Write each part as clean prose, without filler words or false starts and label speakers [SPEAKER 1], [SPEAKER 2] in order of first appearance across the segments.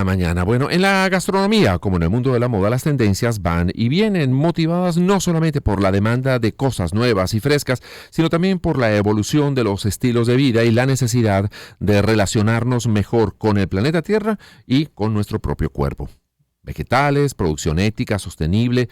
[SPEAKER 1] Mañana. Bueno, en la gastronomía, como en el mundo de la moda, las tendencias van y vienen, motivadas no solamente por la demanda de cosas nuevas y frescas, sino también por la evolución de los estilos de vida y la necesidad de relacionarnos mejor con el planeta Tierra y con nuestro propio cuerpo. Vegetales, producción ética, sostenible,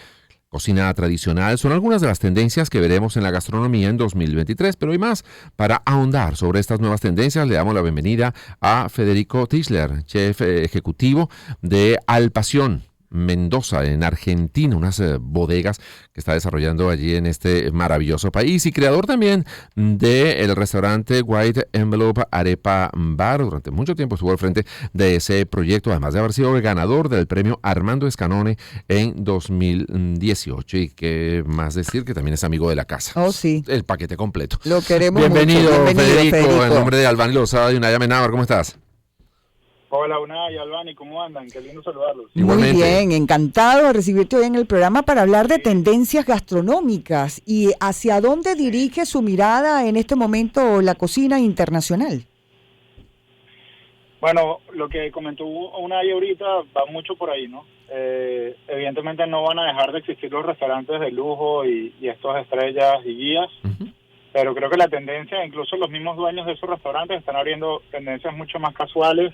[SPEAKER 1] cocina tradicional son algunas de las tendencias que veremos en la gastronomía en 2023, pero hay más. Para ahondar sobre estas nuevas tendencias, le damos la bienvenida a Federico Tischler, chef ejecutivo de Al Pasión Mendoza, en Argentina, unas bodegas que está desarrollando allí en este maravilloso país, y creador también del restaurante White Envelope Arepa Bar. Durante mucho tiempo estuvo al frente de ese proyecto, además de haber sido el ganador del premio Armando Escanone en 2018, y que más decir que también es amigo de la casa.
[SPEAKER 2] Oh, sí.
[SPEAKER 1] El paquete completo.
[SPEAKER 2] Lo queremos
[SPEAKER 1] Bienvenido,
[SPEAKER 2] mucho. Bienvenido,
[SPEAKER 1] Federico, en nombre de Albani Lozada y Unaya Menábar. ¿Cómo estás?
[SPEAKER 3] Hola, Unai y Albani, ¿cómo andan? Qué lindo saludarlos.
[SPEAKER 2] Muy
[SPEAKER 1] Igualmente.
[SPEAKER 2] bien, encantado de recibirte hoy en el programa para hablar de tendencias gastronómicas y hacia dónde dirige su mirada en este momento la cocina internacional.
[SPEAKER 3] Bueno, lo que comentó Unai ahorita va mucho por ahí, ¿no? Evidentemente no van a dejar de existir los restaurantes de lujo y estos estrellas y guías, pero creo que la tendencia, incluso los mismos dueños de esos restaurantes están abriendo tendencias mucho más casuales,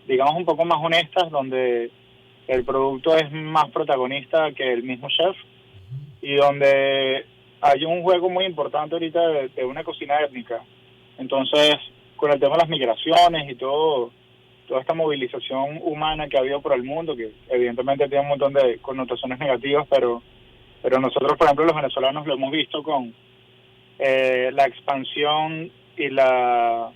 [SPEAKER 3] digamos un poco más honestas, donde el producto es más protagonista que el mismo chef y donde hay un juego muy importante ahorita de una cocina étnica. Entonces, con el tema de las migraciones y toda esta movilización humana que ha habido por el mundo, que evidentemente tiene un montón de connotaciones negativas, pero nosotros, por ejemplo, los venezolanos lo hemos visto con la expansión y la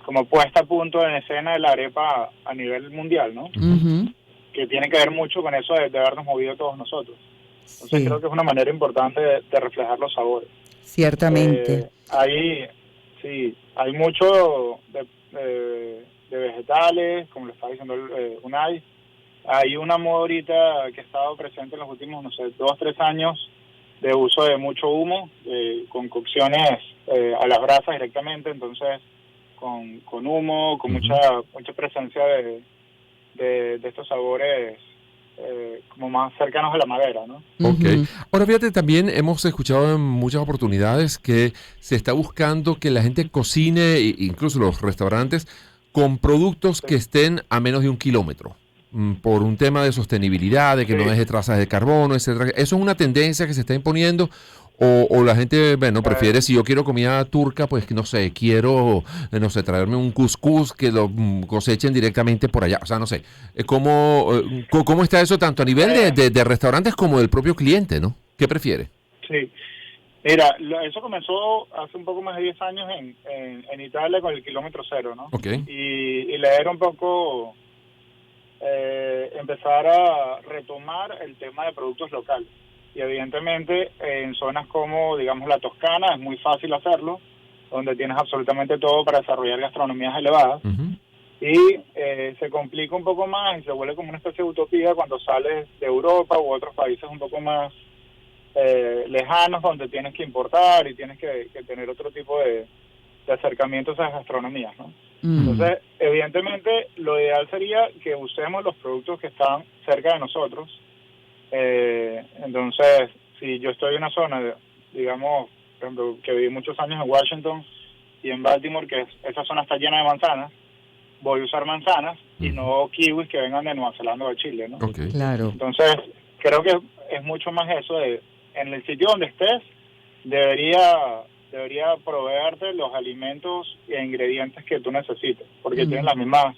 [SPEAKER 3] como puesta a punto en escena de la arepa a nivel mundial, ¿no?
[SPEAKER 2] Uh-huh.
[SPEAKER 3] Que tiene que ver mucho con eso de habernos movido todos nosotros. Entonces
[SPEAKER 2] Sí,
[SPEAKER 3] creo que es una manera importante de reflejar los sabores.
[SPEAKER 2] ciertamente.
[SPEAKER 3] Hay mucho de vegetales, como lo estaba diciendo Unai. Hay una moda ahorita que ha estado presente en los últimos, 2-3 años, de uso de mucho humo, con cocciones a las brasas directamente, entonces con humo, con mucha presencia de estos sabores como más cercanos a la madera, ¿no?
[SPEAKER 1] Ok.
[SPEAKER 2] Uh-huh.
[SPEAKER 1] Ahora fíjate, también hemos escuchado en muchas oportunidades que se está buscando que la gente cocine, incluso los restaurantes, con productos que estén a menos de 1 kilómetro, por un tema de sostenibilidad, de que no deje trazas de carbono, etcétera. ¿Eso es una tendencia que se está imponiendo? O la gente, bueno, prefiere, si yo quiero comida turca, pues que no sé, quiero, no sé, traerme un cuscús que lo cosechen directamente por allá. O sea, no sé, ¿cómo está eso tanto a nivel de restaurantes como del propio cliente, ¿no? ¿Qué prefiere?
[SPEAKER 3] Sí, mira, eso comenzó hace un poco más de 10 años en Italia con el kilómetro cero, ¿no?
[SPEAKER 1] Ok.
[SPEAKER 3] Y la era un poco empezar a retomar el tema de productos locales. Y evidentemente en zonas como, digamos, la Toscana es muy fácil hacerlo, donde tienes absolutamente todo para desarrollar gastronomías elevadas. Y se complica un poco más y se vuelve como una especie de utopía cuando sales de Europa u otros países un poco más lejanos, donde tienes que importar y tienes que tener otro tipo de acercamientos a esas gastronomías, ¿no? Entonces, evidentemente, lo ideal sería que usemos los productos que están cerca de nosotros. Entonces, si yo estoy en una zona, digamos, por ejemplo, que viví muchos años en Washington y en Baltimore, que esa zona está llena de manzanas, voy a usar manzanas y no kiwis que vengan de Nueva Zelanda o de Chile, ¿no?
[SPEAKER 1] Ok.
[SPEAKER 2] Claro.
[SPEAKER 3] Entonces, creo que es mucho más eso de, en el sitio donde estés, debería proveerte los alimentos e ingredientes que tú necesites, porque tienen las mismas,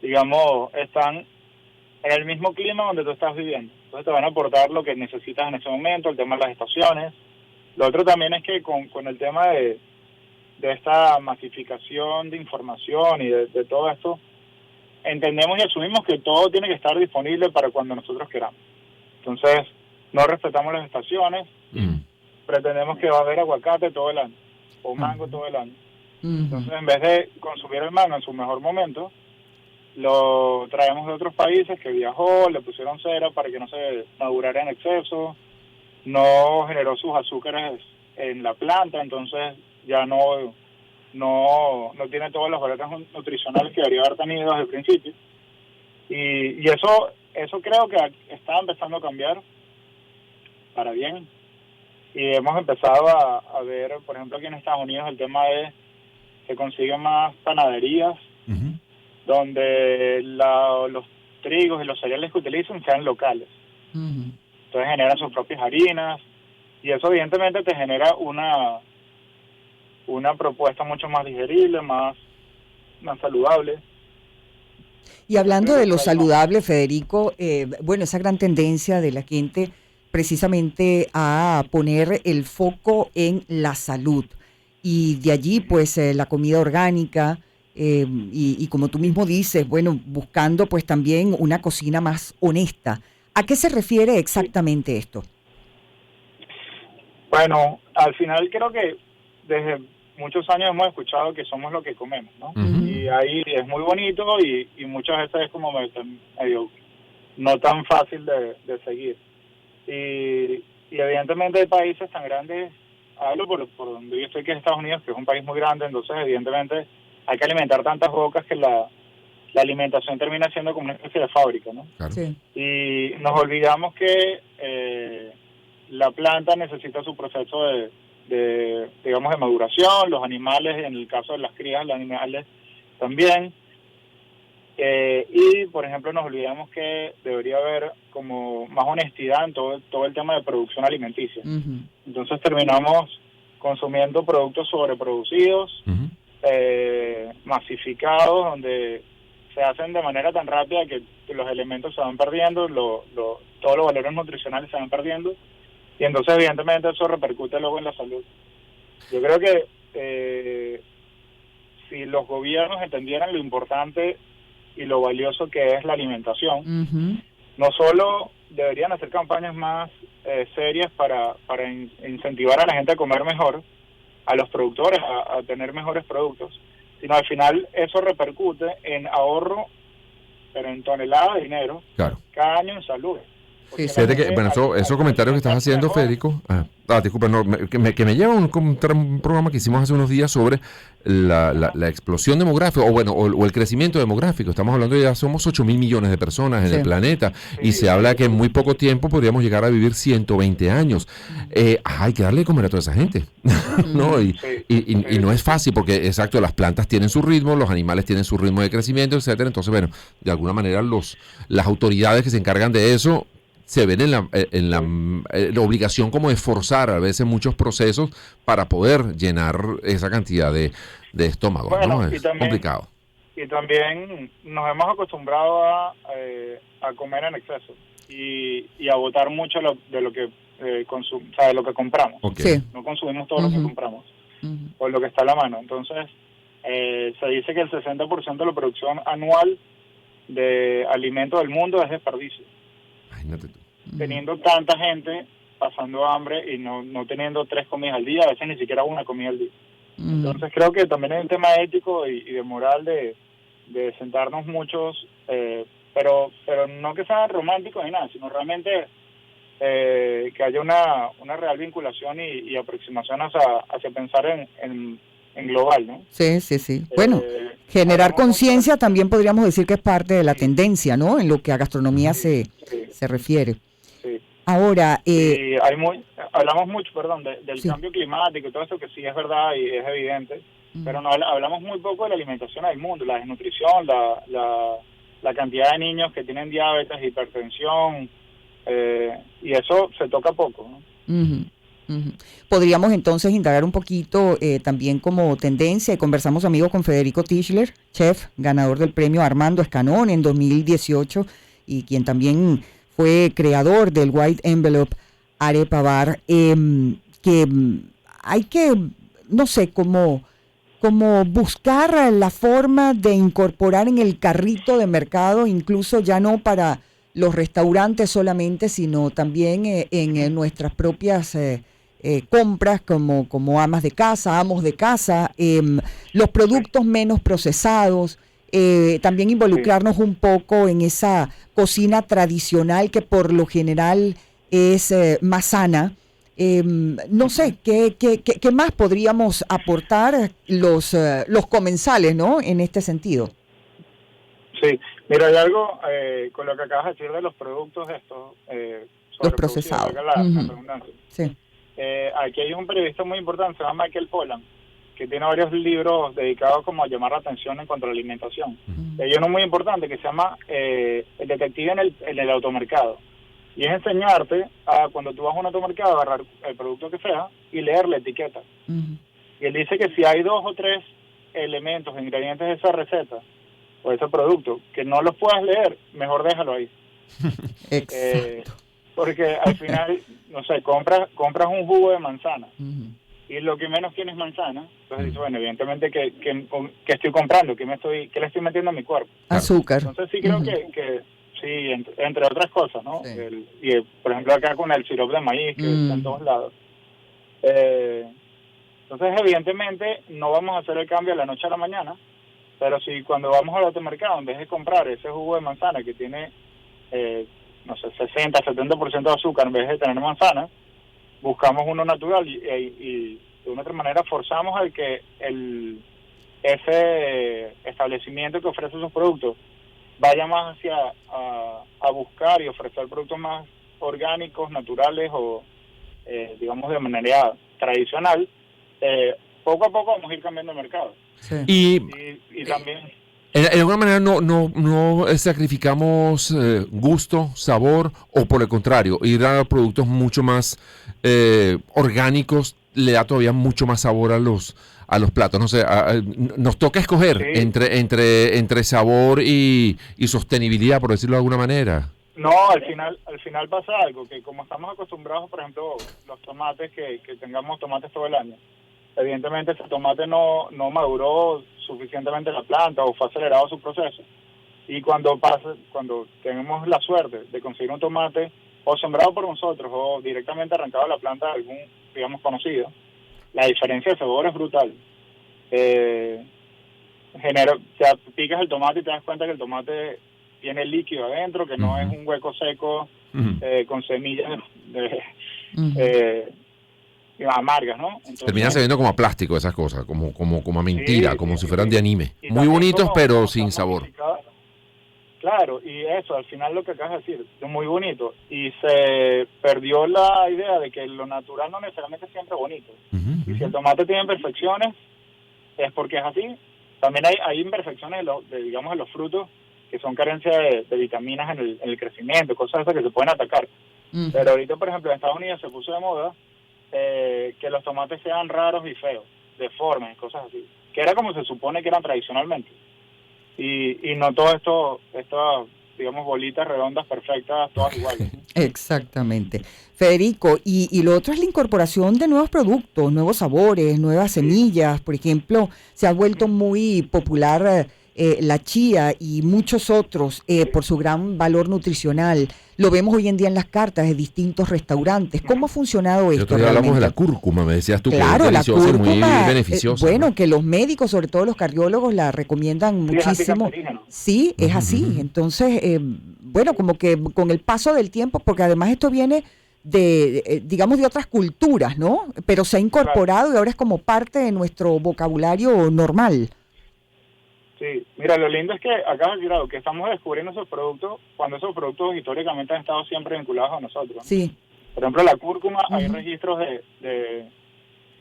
[SPEAKER 3] digamos, están en el mismo clima donde tú estás viviendo. Entonces te van a aportar lo que necesitas en ese momento, el tema de las estaciones. Lo otro también es que con el tema de esta masificación de información y de todo esto, entendemos y asumimos que todo tiene que estar disponible para cuando nosotros queramos. Entonces, no respetamos las estaciones, pretendemos que va a haber aguacate todo el año, o mango todo el año. Entonces, en vez de consumir el mango en su mejor momento, lo traemos de otros países que viajó, le pusieron cera para que no se madurara en exceso, no generó sus azúcares en la planta, entonces ya no no tiene todos los valores nutricionales que debería haber tenido desde el principio. Y eso creo que está empezando a cambiar para bien. Y hemos empezado a ver, por ejemplo, aquí en Estados Unidos, el tema de que consiguen más panaderías, donde los trigos y los cereales que utilizan sean locales. Entonces generan sus propias harinas, y eso evidentemente te genera una propuesta mucho más digerible, más saludable.
[SPEAKER 2] Y hablando de lo saludable, Federico, bueno, esa gran tendencia de la gente precisamente a poner el foco en la salud, y de allí pues la comida orgánica, y como tú mismo dices, bueno, buscando pues también una cocina más honesta. ¿A qué se refiere exactamente esto?
[SPEAKER 3] Bueno, al final creo que desde muchos años hemos escuchado que somos lo que comemos, ¿no? Y ahí es muy bonito y muchas veces es como medio no tan fácil de seguir. Y evidentemente hay países tan grandes, hablo por donde yo estoy, que es Estados Unidos, que es un país muy grande, entonces evidentemente hay que alimentar tantas bocas que la alimentación termina siendo como una especie de fábrica, ¿no?
[SPEAKER 1] Claro.
[SPEAKER 2] Sí.
[SPEAKER 3] Y nos olvidamos que la planta necesita su proceso de maduración, los animales, en el caso de las crías, los animales también. Y, por ejemplo, nos olvidamos que debería haber como más honestidad en todo el tema de producción alimenticia. Entonces terminamos consumiendo productos sobreproducidos, masificados, donde se hacen de manera tan rápida que los elementos se van perdiendo, todos los valores nutricionales se van perdiendo, y entonces evidentemente eso repercute luego en la salud. Yo creo que si los gobiernos entendieran lo importante y lo valioso que es la alimentación, no solo deberían hacer campañas más serias para incentivar a la gente a comer mejor, a los productores a tener mejores productos, sino al final eso repercute en ahorro, pero en toneladas de dinero,
[SPEAKER 1] Claro.
[SPEAKER 3] cada año en salud.
[SPEAKER 2] Sí,
[SPEAKER 1] Fíjate que, bueno, esos comentarios que estás haciendo, Federico, disculpa, no, que me lleva a un programa que hicimos hace unos días sobre la explosión demográfica, o el crecimiento demográfico. Estamos hablando de ya somos 8.000 millones de personas en el planeta, y se habla que en muy poco tiempo podríamos llegar a vivir 120 años. Hay que darle de comer a toda esa gente, ¿no? Y no es fácil, porque, exacto, las plantas tienen su ritmo, los animales tienen su ritmo de crecimiento, etcétera. Entonces, bueno, de alguna manera las autoridades que se encargan de eso se ven en la obligación como de forzar a veces muchos procesos para poder llenar esa cantidad de estómagos,
[SPEAKER 3] bueno,
[SPEAKER 1] ¿no? Es complicado.
[SPEAKER 3] Y también nos hemos acostumbrado a comer en exceso y a botar mucho de lo que de lo que compramos.
[SPEAKER 1] Okay.
[SPEAKER 2] Sí.
[SPEAKER 3] No consumimos todo lo que compramos, por lo que está a la mano. Entonces, se dice que el 60% de la producción anual de alimentos del mundo es desperdicio.
[SPEAKER 1] Imagínate tú.
[SPEAKER 3] Teniendo tanta gente pasando hambre y no teniendo 3 comidas al día, a veces ni siquiera una comida al día. Entonces creo que también es un tema ético y de moral de sentarnos muchos, pero no que sea romántico ni nada, sino realmente que haya una real vinculación y aproximación hacia pensar en global, ¿no?
[SPEAKER 2] Sí. Bueno, generar conciencia también podríamos decir que es parte de la tendencia, ¿no? En lo que a gastronomía se refiere.
[SPEAKER 3] Sí.
[SPEAKER 2] Ahora,
[SPEAKER 3] hablamos mucho, del cambio climático y todo eso, que sí es verdad y es evidente, pero no hablamos muy poco de la alimentación del mundo, la desnutrición, la cantidad de niños que tienen diabetes, hipertensión, y eso se toca poco, ¿no?
[SPEAKER 2] Podríamos entonces indagar un poquito también como tendencia, y conversamos, amigos, con Federico Tischler, chef, ganador del premio Armando Escanón en 2018, y quien también fue creador del White Envelope Arepa Bar, que hay que, no sé, como buscar la forma de incorporar en el carrito de mercado, incluso ya no para los restaurantes solamente, sino también en nuestras propias compras como amas de casa, amos de casa, los productos menos procesados, también involucrarnos un poco en esa cocina tradicional que por lo general es más sana, No sé, ¿qué más podríamos aportar los comensales, ¿no? En este sentido.
[SPEAKER 3] Sí, mira, hay algo con lo que acabas de decir de los productos estos,
[SPEAKER 2] Los
[SPEAKER 3] sobreproducidos,
[SPEAKER 2] procesados.
[SPEAKER 3] valga la redundancia.
[SPEAKER 2] Sí.
[SPEAKER 3] Aquí hay un periodista muy importante, se llama Michael Pollan, que tiene varios libros dedicados como a llamar la atención en cuanto a la alimentación. Hay uno muy importante que se llama El detective en el automercado. Y es enseñarte a, cuando tú vas a un automercado, agarrar el producto que sea y leer la etiqueta. Y él dice que si hay 2 o 3 elementos, ingredientes de esa receta o ese producto que no los puedas leer, mejor déjalo ahí.
[SPEAKER 2] Exacto.
[SPEAKER 3] Porque al final, no sé, compras un jugo de manzana y lo que menos tiene es manzana. Entonces dices, bueno, evidentemente que estoy comprando, que le estoy metiendo a mi cuerpo.
[SPEAKER 2] Azúcar.
[SPEAKER 3] Entonces sí creo que sí, entre otras cosas, ¿no?
[SPEAKER 2] Sí.
[SPEAKER 3] Por ejemplo, acá con el sirope de maíz, que está en todos lados. Entonces, evidentemente, no vamos a hacer el cambio de la noche a la mañana, pero si cuando vamos al automercado, en vez de comprar ese jugo de manzana que tiene, no sé, 60, 70% de azúcar, en vez de tener manzana, buscamos uno natural y de una otra manera forzamos al que ese establecimiento que ofrece esos productos vaya más hacia a buscar y ofrecer productos más orgánicos, naturales o, digamos, de manera tradicional. Poco a poco vamos a ir cambiando el mercado.
[SPEAKER 2] Sí.
[SPEAKER 3] Y también...
[SPEAKER 1] En alguna manera no sacrificamos gusto, sabor, o por el contrario, ir a productos mucho más orgánicos le da todavía mucho más sabor a los platos. No sé, nos toca escoger
[SPEAKER 3] Sí.
[SPEAKER 1] entre sabor y sostenibilidad, por decirlo de alguna manera.
[SPEAKER 3] No, al final pasa algo, que como estamos acostumbrados, por ejemplo, los tomates, que tengamos tomates todo el año, evidentemente ese tomate no maduró suficientemente la planta o fue acelerado su proceso. Y cuando tenemos la suerte de conseguir un tomate o sembrado por nosotros o directamente arrancado de la planta de algún, digamos, conocido, la diferencia de sabor es brutal. Picas el tomate y te das cuenta que el tomate tiene líquido adentro, que no es un hueco seco con semillas amargas, ¿no? Entonces,
[SPEAKER 1] Termina sabiendo como a plástico esas cosas, como a mentira,
[SPEAKER 3] sí,
[SPEAKER 1] como
[SPEAKER 3] sí,
[SPEAKER 1] si fueran
[SPEAKER 3] sí.
[SPEAKER 1] de anime.
[SPEAKER 3] Y
[SPEAKER 1] Muy
[SPEAKER 3] también
[SPEAKER 1] bonitos,
[SPEAKER 3] como
[SPEAKER 1] pero
[SPEAKER 3] están
[SPEAKER 1] sin sabor.
[SPEAKER 3] modificadas. Claro, y eso, al final lo que acabas de decir, es muy bonito. Y se perdió la idea de que lo natural no necesariamente es siempre bonito. Y si el tomate tiene imperfecciones, es porque es así. También hay imperfecciones digamos, en los frutos, que son carencias de vitaminas en el crecimiento, cosas esas que se pueden atacar. Pero ahorita, por ejemplo, en Estados Unidos se puso de moda que los tomates sean raros y feos, deformes, cosas así, que era como se supone que eran tradicionalmente. Y no todo esto, estas, digamos, bolitas redondas perfectas, todas iguales.
[SPEAKER 2] Exactamente. Federico, y lo otro es la incorporación de nuevos productos, nuevos sabores, nuevas semillas. Por ejemplo, se ha vuelto muy popular la chía y muchos otros por su gran valor nutricional. Lo vemos hoy en día en las cartas de distintos restaurantes. ¿Cómo ha funcionado
[SPEAKER 1] El
[SPEAKER 2] esto
[SPEAKER 1] otro día hablamos de
[SPEAKER 2] realmente?
[SPEAKER 1] la cúrcuma, me decías tú,
[SPEAKER 2] Claro,
[SPEAKER 1] que es
[SPEAKER 2] la
[SPEAKER 1] deliciosa y muy
[SPEAKER 2] cúrcuma,
[SPEAKER 1] beneficiosa.
[SPEAKER 2] bueno,
[SPEAKER 1] ¿no?
[SPEAKER 2] que los médicos, sobre todo los cardiólogos, la recomiendan
[SPEAKER 3] Sí, es
[SPEAKER 2] muchísimo.
[SPEAKER 3] anticancerígeno.
[SPEAKER 2] Sí, es así. Entonces, bueno, como que con el paso del tiempo, porque además esto viene digamos, de otras culturas, ¿no? Pero se ha incorporado y ahora es como parte de nuestro vocabulario normal.
[SPEAKER 3] Sí, mira, lo lindo es que acabas de decir algo, que estamos descubriendo esos productos cuando esos productos históricamente han estado siempre vinculados a nosotros, ¿no?
[SPEAKER 2] Sí.
[SPEAKER 3] Por ejemplo, la cúrcuma, hay registros de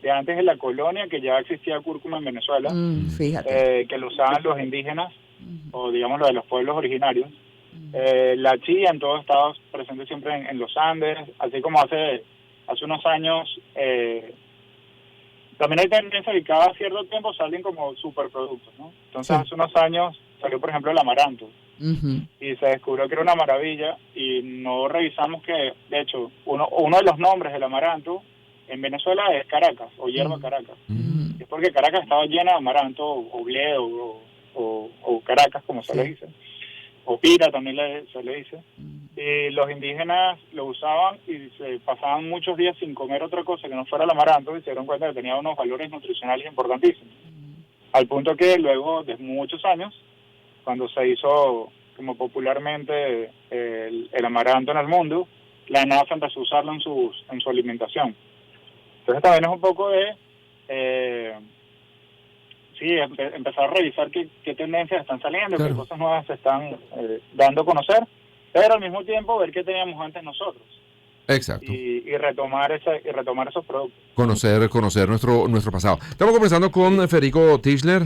[SPEAKER 3] antes de la colonia que ya existía cúrcuma en Venezuela,
[SPEAKER 2] Fíjate.
[SPEAKER 3] que lo usaban los indígenas o digamos los de los pueblos originarios. La chía en todos estados presente siempre en los Andes, así como hace unos años. También hay tendencia que cada cierto tiempo salen como superproductos, ¿no? Entonces hace unos años salió, por ejemplo, el amaranto. Y se descubrió que era una maravilla y no revisamos que, de hecho, uno de los nombres del amaranto en Venezuela es Caracas o hierba Caracas. Es porque Caracas estaba llena de amaranto o bledo o Caracas, como se le dice. O pira también se le dice. Y los indígenas lo usaban y se pasaban muchos días sin comer otra cosa que no fuera el amaranto y se dieron cuenta que tenía unos valores nutricionales importantísimos. Al punto que luego de muchos años, cuando se hizo como popularmente el amaranto en el mundo, la NASA empezó a usarlo en su alimentación. Entonces también es un poco de empezar a revisar qué tendencias están saliendo,
[SPEAKER 1] claro,
[SPEAKER 3] qué cosas nuevas se están dando a conocer, pero al mismo tiempo ver qué teníamos antes nosotros.
[SPEAKER 1] Exacto.
[SPEAKER 3] Y retomar esos productos.
[SPEAKER 1] Conocer nuestro pasado. Estamos conversando con Federico Tischler,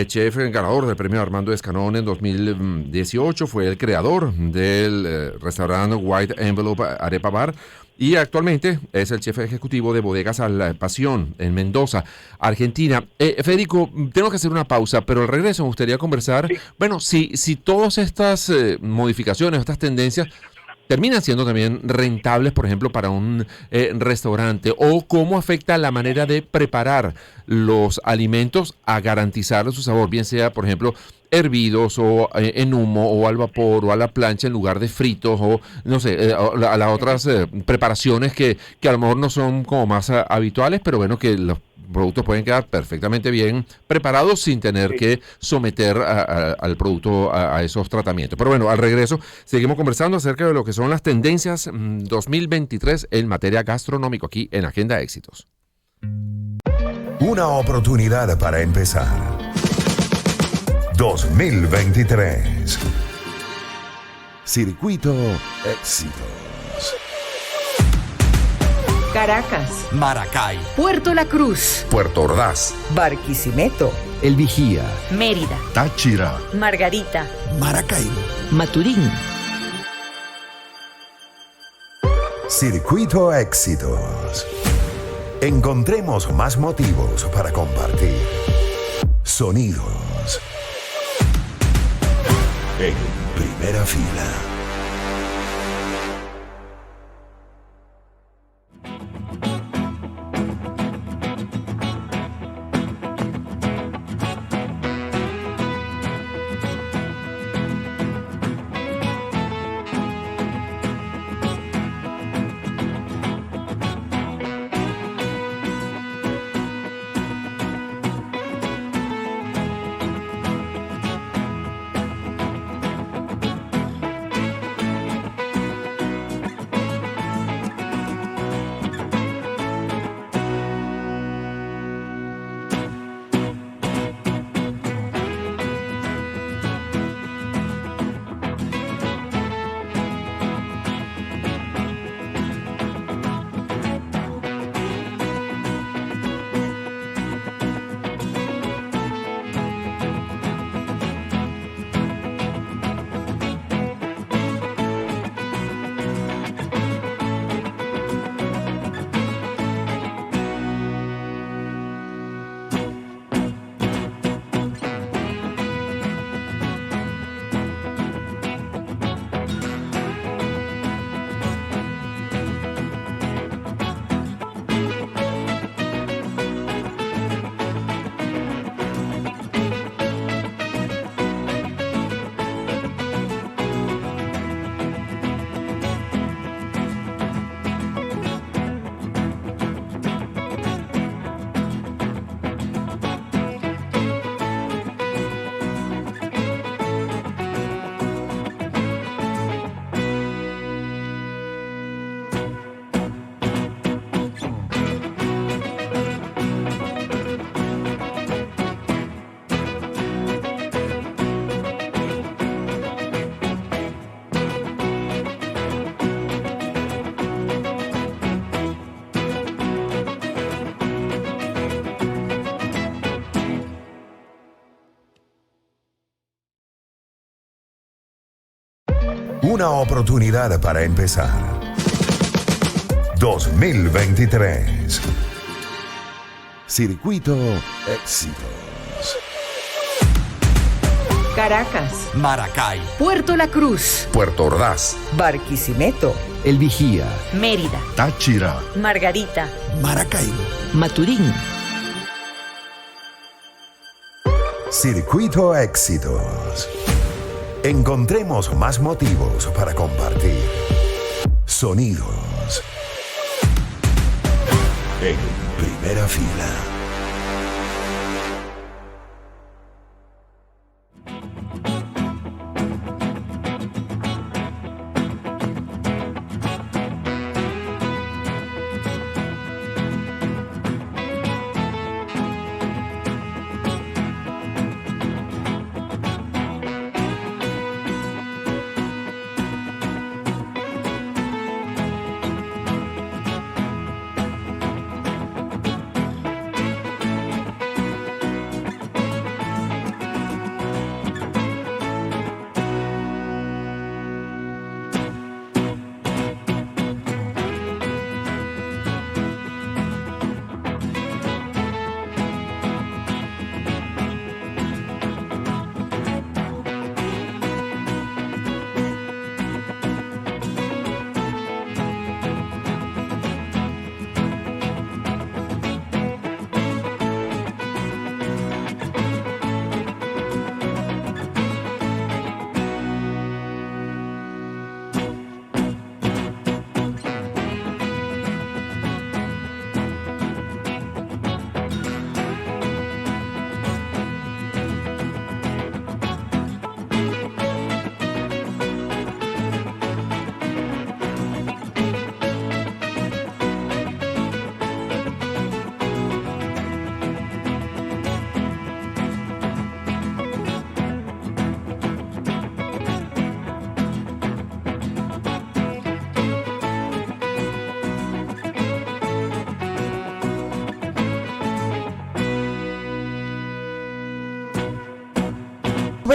[SPEAKER 1] chef ganador del premio Armando Escanón en 2018. Fue el creador del restaurante White Envelope Arepa Bar y actualmente es el chef ejecutivo de Bodegas Al Pasión en Mendoza, Argentina. Federico, tengo que hacer una pausa, pero al regreso me gustaría conversar.
[SPEAKER 3] Sí.
[SPEAKER 1] Bueno, si todas estas modificaciones, estas tendencias terminan siendo también rentables, por ejemplo, para un restaurante, o cómo afecta la manera de preparar los alimentos a garantizar su sabor, bien sea, por ejemplo, hervidos o en humo o al vapor o a la plancha en lugar de fritos o, no sé, a las otras preparaciones que a lo mejor no son como más habituales, pero bueno, que los productos pueden quedar perfectamente bien preparados sin tener que someter al producto a esos tratamientos. Pero bueno, al regreso seguimos conversando acerca de lo que son las tendencias 2023 en materia gastronómica aquí en Agenda Éxitos.
[SPEAKER 4] Una oportunidad para empezar. 2023. Circuito Éxitos.
[SPEAKER 5] Caracas,
[SPEAKER 6] Maracay,
[SPEAKER 5] Puerto La Cruz,
[SPEAKER 4] Puerto Ordaz,
[SPEAKER 2] Barquisimeto,
[SPEAKER 6] El Vigía,
[SPEAKER 5] Mérida,
[SPEAKER 4] Táchira,
[SPEAKER 5] Margarita,
[SPEAKER 6] Maracaibo,
[SPEAKER 5] Maturín.
[SPEAKER 4] Circuito Éxitos. Encontremos más motivos para compartir. Sonidos. En primera fila. Una oportunidad para empezar. 2023. Circuito Éxitos.
[SPEAKER 5] Caracas,
[SPEAKER 6] Maracay,
[SPEAKER 5] Puerto La Cruz,
[SPEAKER 4] Puerto Ordaz,
[SPEAKER 2] Barquisimeto,
[SPEAKER 6] El Vigía,
[SPEAKER 5] Mérida,
[SPEAKER 4] Táchira,
[SPEAKER 5] Margarita,
[SPEAKER 6] Maracaibo,
[SPEAKER 5] Maturín.
[SPEAKER 4] Circuito Éxitos. Encontremos más motivos para compartir. Sonidos. En primera fila.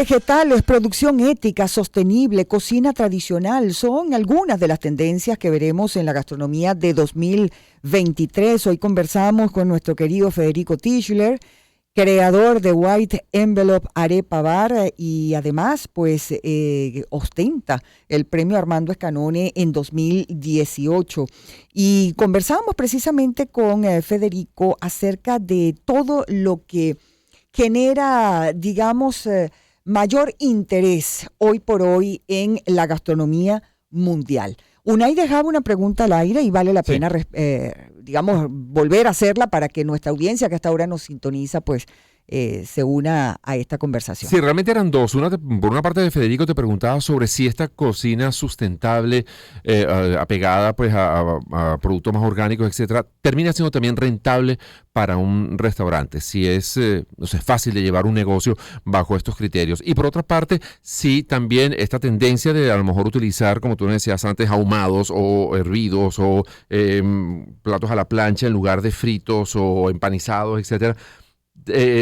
[SPEAKER 2] Vegetales, producción ética, sostenible, cocina tradicional, son algunas de las tendencias que veremos en la gastronomía de 2023. Hoy conversamos con nuestro querido Federico Tischler, creador de White Envelope Arepa Bar, y además pues ostenta el premio Armando Escanone en 2018. Y conversamos precisamente con Federico acerca de todo lo que genera, digamos, mayor interés hoy por hoy en la gastronomía mundial. Unai dejaba una pregunta al aire y vale la pena, digamos, volver a hacerla para que nuestra audiencia que hasta ahora nos sintoniza, pues, se una a esta conversación.
[SPEAKER 1] Sí, realmente eran dos. Por una parte de Federico te preguntaba sobre si esta cocina sustentable, apegada pues a productos más orgánicos, etcétera, termina siendo también rentable para un restaurante, si es no sé, fácil de llevar un negocio bajo estos criterios. Y por otra parte, sí también esta tendencia de a lo mejor utilizar, como tú me decías antes, ahumados o hervidos o platos a la plancha en lugar de fritos o empanizados, etcétera.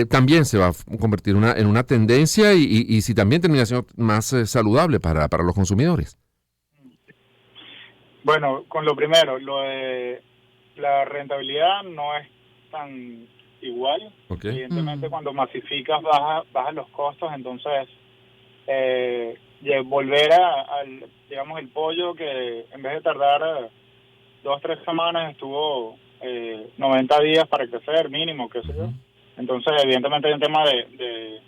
[SPEAKER 1] También se va a convertir en una tendencia y si también termina siendo más saludable para los consumidores.
[SPEAKER 3] Bueno, con lo primero, lo de la rentabilidad no es tan igual.
[SPEAKER 1] Okay.
[SPEAKER 3] Evidentemente, cuando masificas, bajas los costos, entonces volver al, digamos, el pollo que en vez de tardar 2-3 semanas estuvo 90 días para crecer, mínimo, qué sé yo. Entonces, evidentemente hay un tema de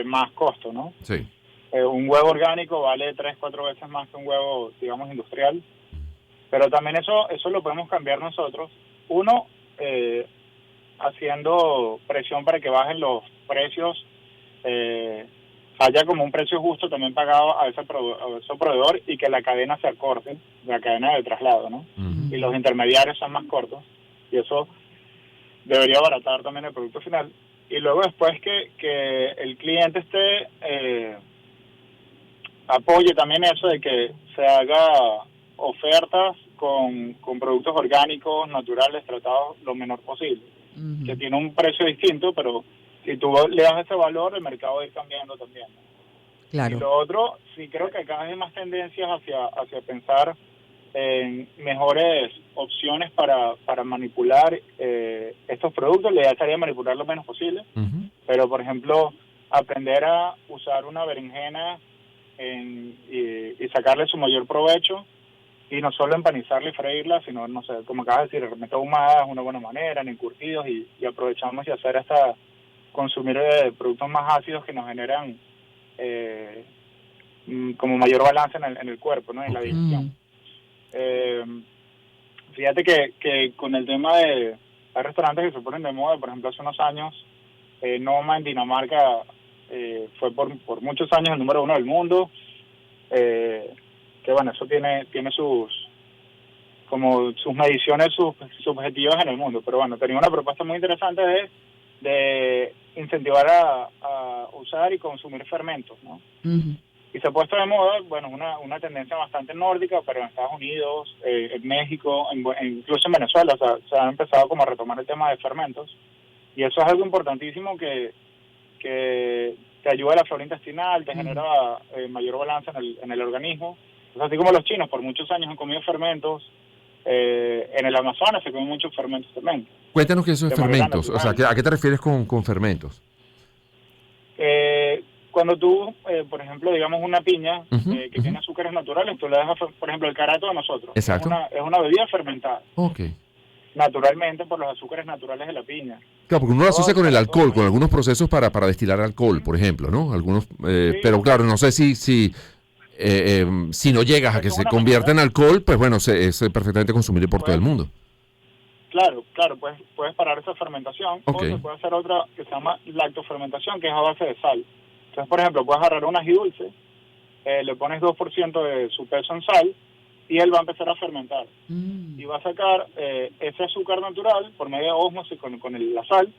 [SPEAKER 3] más costo, ¿no?
[SPEAKER 1] Sí.
[SPEAKER 3] Un huevo orgánico vale 3-4 veces más que un huevo, digamos, industrial. Pero también eso lo podemos cambiar nosotros. Uno, haciendo presión para que bajen los precios, haya como un precio justo también pagado a ese proveedor y que la cadena se acorte, la cadena de traslado, ¿no? Y los intermediarios sean más cortos. Y eso debería abaratar también el producto final. Y luego después que el cliente apoye también eso de que se haga ofertas con productos orgánicos, naturales, tratados lo menor posible. Que tiene un precio distinto, pero si tú le das ese valor, el mercado va a ir cambiando también, ¿no?
[SPEAKER 2] Claro.
[SPEAKER 3] Y lo otro, sí creo que acá hay más tendencias hacia pensar en mejores opciones para manipular estos productos. La idea sería manipular lo menos posible, pero por ejemplo, aprender a usar una berenjena y sacarle su mayor provecho, y no solo empanizarla y freírla, sino, no sé, como acabas de decir, realmente ahumada es una buena manera, en encurtidos, y aprovechamos y hacer hasta consumir productos más ácidos que nos generan como mayor balance en el cuerpo, ¿no? En la digestión. Fíjate que con el tema de hay restaurantes que se ponen de moda. Por ejemplo, hace unos años Noma en Dinamarca fue por muchos años el número 1 del mundo, que bueno, eso tiene sus mediciones subjetivas en el mundo, pero bueno, tenía una propuesta muy interesante de incentivar a usar y consumir fermentos, ¿no? Y se ha puesto de moda, bueno, una tendencia bastante nórdica, pero en Estados Unidos, en México, incluso en Venezuela, o sea, se ha empezado como a retomar el tema de fermentos, y eso es algo importantísimo que te ayuda a la flora intestinal, te genera mayor balance en el organismo. Entonces, así como los chinos por muchos años han comido fermentos, en el Amazonas se comen muchos fermentos también.
[SPEAKER 1] Cuéntanos qué es eso de fermentos, o sea, ¿a qué te refieres con fermentos?
[SPEAKER 3] Cuando tú, por ejemplo, digamos una piña que tiene azúcares naturales, tú le dejas, por ejemplo, el carato de nosotros.
[SPEAKER 1] Exacto.
[SPEAKER 3] Es una bebida fermentada.
[SPEAKER 1] Okay.
[SPEAKER 3] Naturalmente por los azúcares naturales de la piña.
[SPEAKER 1] Claro, porque uno lo asocia con el alcohol, con algunos procesos para destilar alcohol, por ejemplo, ¿no? Algunos,
[SPEAKER 3] sí,
[SPEAKER 1] pero claro, no sé si no llegas a que se convierta en alcohol, pues bueno, es perfectamente consumible por todo el mundo.
[SPEAKER 3] Claro, puedes parar esa fermentación,
[SPEAKER 1] okay.
[SPEAKER 3] O se puede hacer otra que se llama lactofermentación, que es a base de sal. Entonces, por ejemplo, puedes agarrar un ají dulce, le pones 2% de su peso en sal, y él va a empezar a fermentar. Y va a sacar ese azúcar natural, por medio de ósmosis con la sal,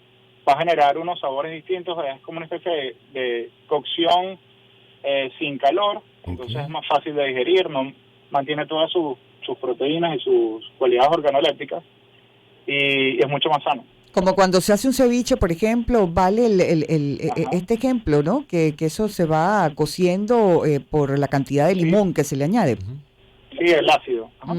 [SPEAKER 3] va a generar unos sabores distintos. Es como una especie de cocción sin calor, entonces es más fácil de digerir, no mantiene todas sus proteínas y sus cualidades organolépticas, y es mucho más sano.
[SPEAKER 2] Como cuando se hace un ceviche, por ejemplo, vale este ejemplo, ¿no? Que eso se va cociendo por la cantidad de limón que se le añade.
[SPEAKER 3] Sí, el ácido. Ajá.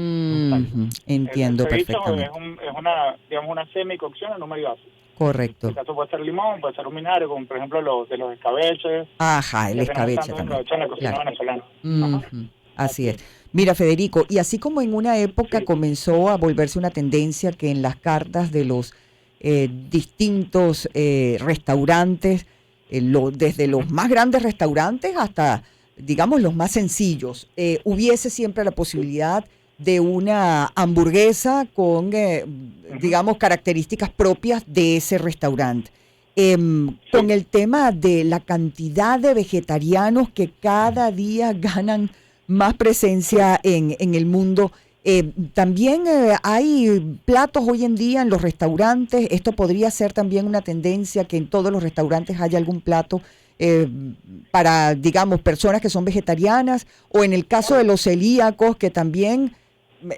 [SPEAKER 2] Entiendo
[SPEAKER 3] El ceviche
[SPEAKER 2] perfectamente.
[SPEAKER 3] es una, digamos, una semicocción en un medio ácido. En
[SPEAKER 2] Correcto.
[SPEAKER 3] este caso puede ser limón, puede ser un vinagre, como por ejemplo de los escabeches.
[SPEAKER 2] Ajá, el
[SPEAKER 3] Que tenemos
[SPEAKER 2] escabeche
[SPEAKER 3] tantos
[SPEAKER 2] también.
[SPEAKER 3] escabeches en la cocina
[SPEAKER 2] Claro.
[SPEAKER 3] venezolana. Ajá.
[SPEAKER 2] Ujú, así es. Mira, Federico, y así como en una época
[SPEAKER 3] Sí.
[SPEAKER 2] comenzó a volverse una tendencia que en las cartas de los distintos restaurantes, desde los más grandes restaurantes hasta, digamos, los más sencillos, hubiese siempre la posibilidad de una hamburguesa con, digamos, características propias de ese restaurante. Con el tema de la cantidad de vegetarianos que cada día ganan más presencia en el mundo, también hay platos hoy en día en los restaurantes. Esto podría ser también una tendencia, que en todos los restaurantes haya algún plato para, digamos, personas que son vegetarianas, o en el caso de los celíacos, que también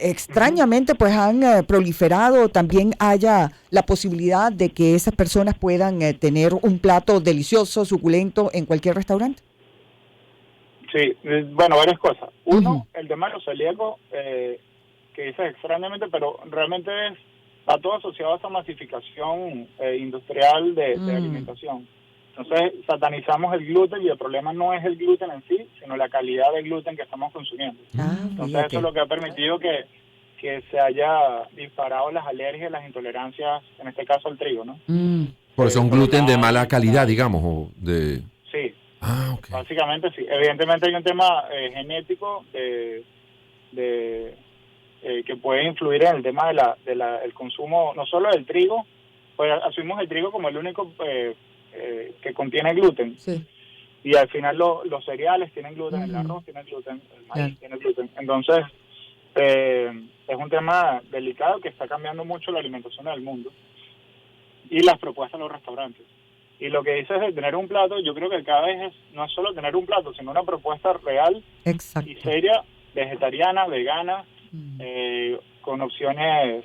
[SPEAKER 2] extrañamente pues han proliferado, también haya la posibilidad de que esas personas puedan tener un plato delicioso, suculento en cualquier restaurante.
[SPEAKER 3] Sí, bueno, varias cosas. Uno,
[SPEAKER 2] Ujú.
[SPEAKER 3] el tema de los celíacos, que dices extrañamente, pero realmente va todo asociado a esa masificación industrial de alimentación. Entonces, satanizamos el gluten y el problema no es el gluten en sí, sino la calidad del gluten que estamos consumiendo. Entonces,
[SPEAKER 2] Fíjate.
[SPEAKER 3] eso es lo que ha permitido que se haya disparado las alergias, las intolerancias, en este caso al trigo, ¿no?
[SPEAKER 1] Por eso un
[SPEAKER 3] Por un
[SPEAKER 1] gluten de
[SPEAKER 3] lado,
[SPEAKER 1] mala
[SPEAKER 3] y
[SPEAKER 1] calidad,
[SPEAKER 3] para-
[SPEAKER 1] digamos, o de...
[SPEAKER 3] Sí,
[SPEAKER 1] Ah, ok.
[SPEAKER 3] básicamente sí. Evidentemente hay un tema genético que puede influir en el tema el consumo, no solo del trigo, pues asumimos el trigo como el único que contiene gluten.
[SPEAKER 2] Sí.
[SPEAKER 3] Y al final los cereales tienen gluten, el
[SPEAKER 2] Ujú.
[SPEAKER 3] arroz tiene gluten, el maíz
[SPEAKER 2] Claro.
[SPEAKER 3] tiene gluten. Entonces, es un tema delicado que está cambiando mucho la alimentación del mundo y las propuestas en los restaurantes. Y lo que dices de tener un plato, yo creo que cada vez no es solo tener un plato, sino una propuesta real
[SPEAKER 2] Exacto.
[SPEAKER 3] y seria, vegetariana, vegana, con opciones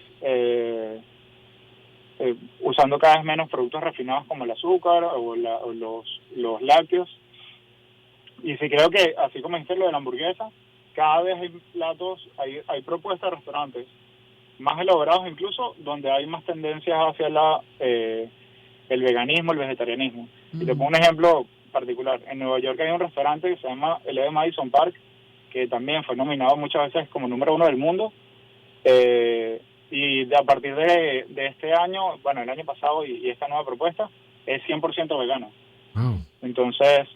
[SPEAKER 3] usando cada vez menos productos refinados como el azúcar o los lácteos. Y sí creo que, así como dijiste lo de la hamburguesa, cada vez hay platos, hay propuestas de restaurantes más elaborados incluso, donde hay más tendencias hacia el veganismo, el vegetarianismo. Y te pongo un ejemplo particular. En Nueva York hay un restaurante que se llama el de Madison Park, que también fue nominado muchas veces como número 1 del mundo. Y a partir de este año, bueno, el año pasado y esta nueva propuesta, es 100% vegano.
[SPEAKER 1] Wow.
[SPEAKER 3] Entonces,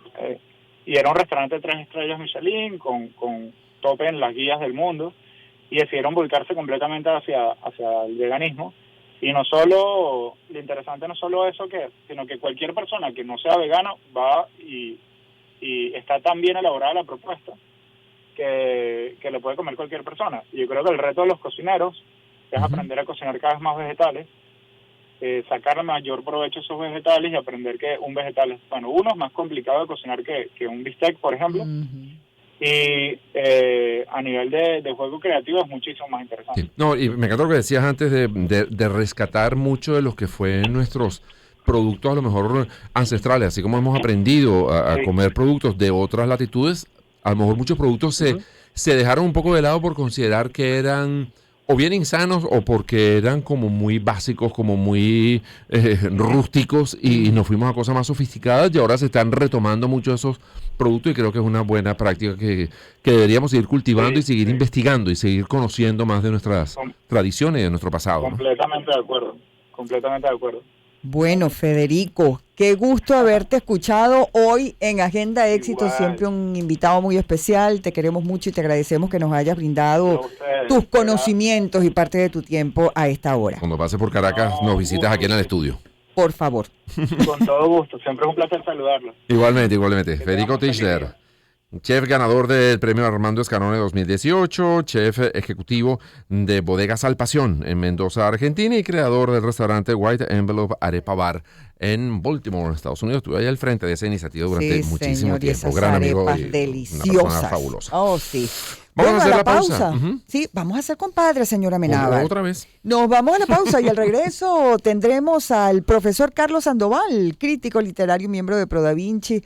[SPEAKER 3] y era un restaurante de 3 estrellas Michelin, con tope en las guías del mundo, y decidieron volcarse completamente hacia el veganismo. Y no solo, lo interesante no solo eso, sino que cualquier persona que no sea vegano va y está tan bien elaborada la propuesta que lo puede comer cualquier persona. Y yo creo que el reto de los cocineros es aprender a cocinar cada vez más vegetales, sacar el mayor provecho a esos vegetales y aprender que un vegetal es, bueno, uno es más complicado de cocinar que un bistec, por ejemplo, y a nivel de juego creativo es muchísimo más interesante.
[SPEAKER 1] Sí. No, y me encantó lo que decías antes de rescatar mucho de los que fue nuestros productos a lo mejor ancestrales, así como hemos aprendido a
[SPEAKER 3] Sí.
[SPEAKER 1] comer productos de otras latitudes, a lo mejor muchos productos se dejaron un poco de lado por considerar que eran o bien insanos o porque eran como muy básicos, como muy rústicos y nos fuimos a cosas más sofisticadas y ahora se están retomando muchos de esos productos y creo que es una buena práctica que deberíamos seguir cultivando
[SPEAKER 3] Sí,
[SPEAKER 1] y seguir
[SPEAKER 3] sí.
[SPEAKER 1] investigando y seguir conociendo más de nuestras tradiciones y de nuestro pasado, ¿no?
[SPEAKER 3] Completamente de acuerdo, completamente de acuerdo.
[SPEAKER 2] Bueno, Federico, qué gusto haberte escuchado hoy en Agenda Éxito,
[SPEAKER 3] Igual.
[SPEAKER 2] siempre un invitado muy especial, te queremos mucho y te agradecemos que nos hayas brindado
[SPEAKER 3] A ustedes,
[SPEAKER 2] tus
[SPEAKER 3] de verdad.
[SPEAKER 2] conocimientos y parte de tu tiempo a esta hora.
[SPEAKER 1] Cuando pases por Caracas
[SPEAKER 3] No,
[SPEAKER 1] nos visitas
[SPEAKER 3] gusto.
[SPEAKER 1] aquí en el estudio.
[SPEAKER 2] Por favor.
[SPEAKER 3] Con todo gusto, siempre es un placer saludarlos.
[SPEAKER 1] Igualmente, igualmente.
[SPEAKER 3] Que
[SPEAKER 1] Federico
[SPEAKER 3] tengan un feliz
[SPEAKER 1] Tischler,
[SPEAKER 3] día.
[SPEAKER 1] Chef ganador del premio Armando Escanone 2018, chef ejecutivo de Bodegas Al Pasión en Mendoza, Argentina, y creador del restaurante White Envelope Arepa Bar en Baltimore, Estados Unidos. Estuve ahí al frente de esa iniciativa durante muchísimo
[SPEAKER 2] señor, y
[SPEAKER 1] tiempo.
[SPEAKER 2] esas
[SPEAKER 1] Gran amigo
[SPEAKER 2] arepas
[SPEAKER 1] y
[SPEAKER 2] deliciosas.
[SPEAKER 1] una persona fabulosa.
[SPEAKER 2] Oh, sí.
[SPEAKER 1] Vamos
[SPEAKER 2] Bueno,
[SPEAKER 1] a hacer
[SPEAKER 2] la
[SPEAKER 1] la pausa. Ujú.
[SPEAKER 2] Sí, vamos a hacer compadre, señora Amenábar.
[SPEAKER 1] Otra vez.
[SPEAKER 2] Nos vamos a la pausa y al regreso tendremos al profesor Carlos Sandoval, crítico literario, miembro de Pro Da Vinci,